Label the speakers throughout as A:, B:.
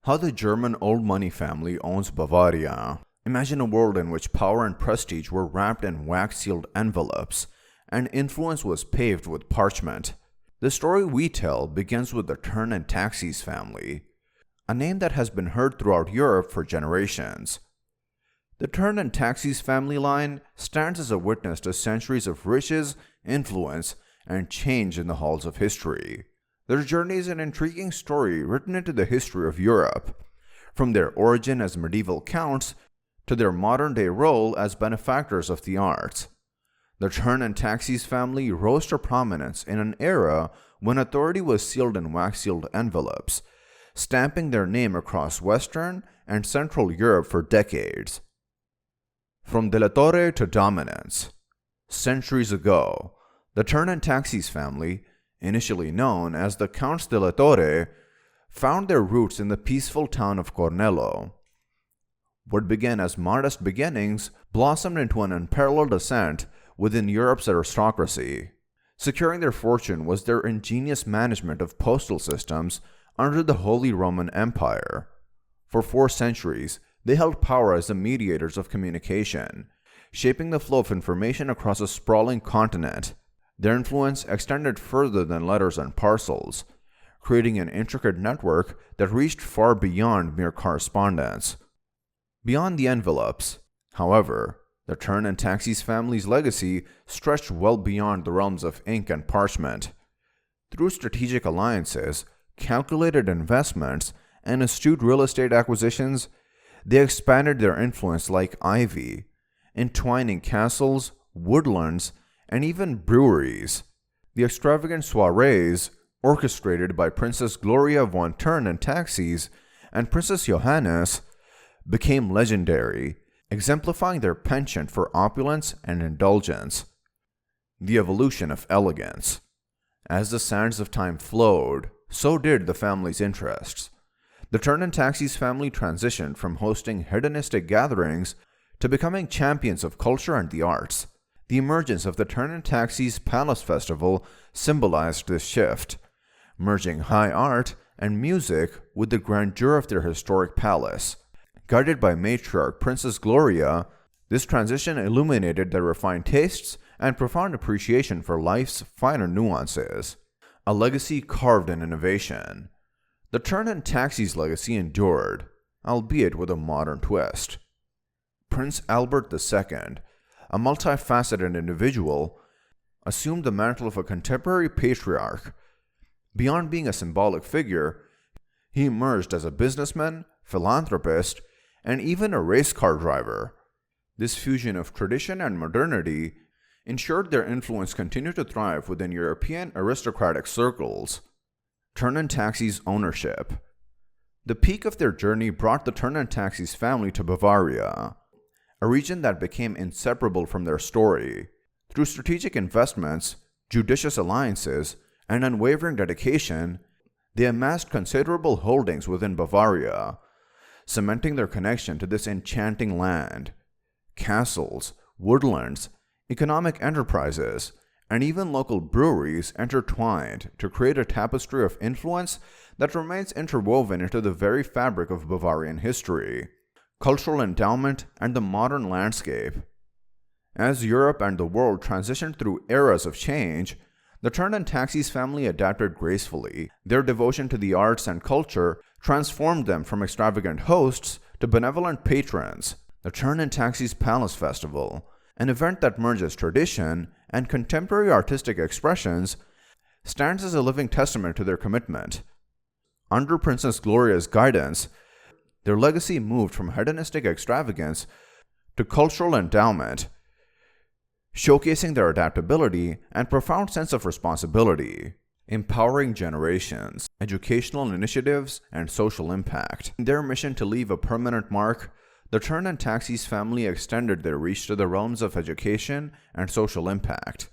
A: How the German old money family owns Bavaria. Imagine a world in which power and prestige were wrapped in wax-sealed envelopes, and influence was paved with parchment. The story we tell begins with the Turn and Taxis family, a name that has been heard throughout Europe for generations. The Turn and Taxis family line stands as a witness to centuries of riches, influence, and change in the halls of history. Their journey is an intriguing story written into the history of Europe, from their origin as medieval counts to their modern-day role as benefactors of the arts. The Turn and Taxis family rose to prominence in an era when authority was sealed in wax-sealed envelopes, stamping their name across Western and Central Europe for decades. From dilattore to dominance. Centuries ago, the Turn and Taxis family, initially known as the Counts dilattore, found their roots in the peaceful town of Cornello. What began as modest beginnings blossomed into an unparalleled ascent within Europe's aristocracy. Securing their fortune was their ingenious management of postal systems under the Holy Roman Empire. For 4 centuries, they held power as the mediators of communication, shaping the flow of information across a sprawling continent. Their influence extended further than letters and parcels, creating an intricate network that reached far beyond mere correspondence. Beyond the envelopes, however, the Turn and Taxis family's legacy stretched well beyond the realms of ink and parchment. Through strategic alliances, calculated investments, and astute real estate acquisitions, they expanded their influence like ivy, entwining castles, woodlands, and even breweries. The extravagant soirees, orchestrated by Princess Gloria von Turn and Taxis and Princess Johannes, became legendary, exemplifying their penchant for opulence and indulgence. The evolution of elegance. As the sands of time flowed, so did the family's interests. The Turn and Taxis family transitioned from hosting hedonistic gatherings to becoming champions of culture and the arts. The emergence of the Turn and Taxis Palace Festival symbolized this shift, merging high art and music with the grandeur of their historic palace. Guided by matriarch Princess Gloria, this transition illuminated their refined tastes and profound appreciation for life's finer nuances. A legacy carved in innovation. The Turn and Taxis legacy endured, albeit with a modern twist. Prince Albert II, a multifaceted individual, assumed the mantle of a contemporary patriarch. Beyond being a symbolic figure, he emerged as a businessman, philanthropist, and even a race car driver. This fusion of tradition and modernity ensured their influence continued to thrive within European aristocratic circles. Turn and Taxis ownership. The peak of their journey brought the Turn and Taxis family to Bavaria, a region that became inseparable from their story. Through strategic investments, judicious alliances, and unwavering dedication, they amassed considerable holdings within Bavaria, cementing their connection to this enchanting land. Castles, woodlands, economic enterprises, and even local breweries intertwined to create a tapestry of influence that remains interwoven into the very fabric of Bavarian history, cultural endowment, and the modern landscape. As Europe and the world transitioned through eras of change, the Turn and Taxis family adapted gracefully. Their devotion to the arts and culture transformed them from extravagant hosts to benevolent patrons. The Turn and Taxis Palace Festival, an event that merges tradition and contemporary artistic expressions, stands as a living testament to their commitment. Under Princess Gloria's guidance, their legacy moved from hedonistic extravagance to cultural endowment, showcasing their adaptability and profound sense of responsibility, empowering generations, educational initiatives, and social impact. In their mission to leave a permanent mark, the Turn and Taxis family extended their reach to the realms of education and social impact.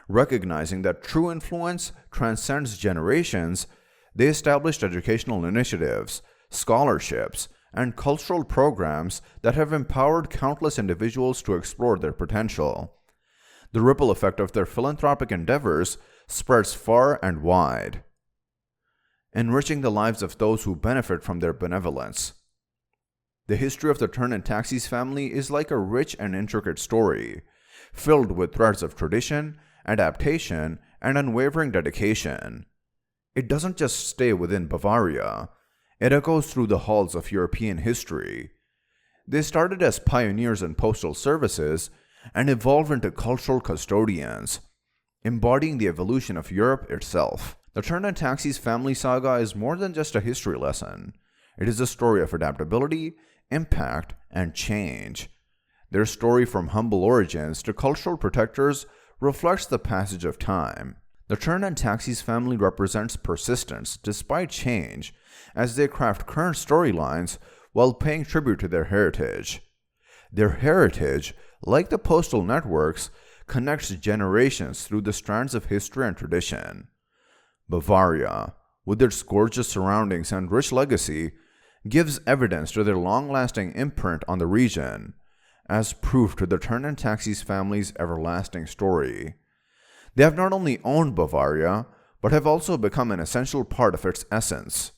A: Recognizing that true influence transcends generations, they established educational initiatives, scholarships, and cultural programs that have empowered countless individuals to explore their potential. The ripple effect of their philanthropic endeavors spreads far and wide. enriching the lives of those who benefit from their benevolence. The history of the Turn and Taxis family is like a rich and intricate story, filled with threads of tradition, adaptation, and unwavering dedication. It doesn't just stay within Bavaria, it echoes through the halls of European history. They started as pioneers in postal services and evolved into cultural custodians, embodying the evolution of Europe itself. The Turn and Taxis family saga is more than just a history lesson. It is a story of adaptability, impact, and change. Their story from humble origins to cultural protectors reflects the passage of time. The Turn and Taxis family represents persistence despite change as they craft current storylines while paying tribute to their heritage. Their heritage, like the postal networks, connects generations through the strands of history and tradition. Bavaria, with its gorgeous surroundings and rich legacy, gives evidence to their long-lasting imprint on the region, as proof to the Turn and Taxis family's everlasting story. They have not only owned Bavaria, but have also become an essential part of its essence.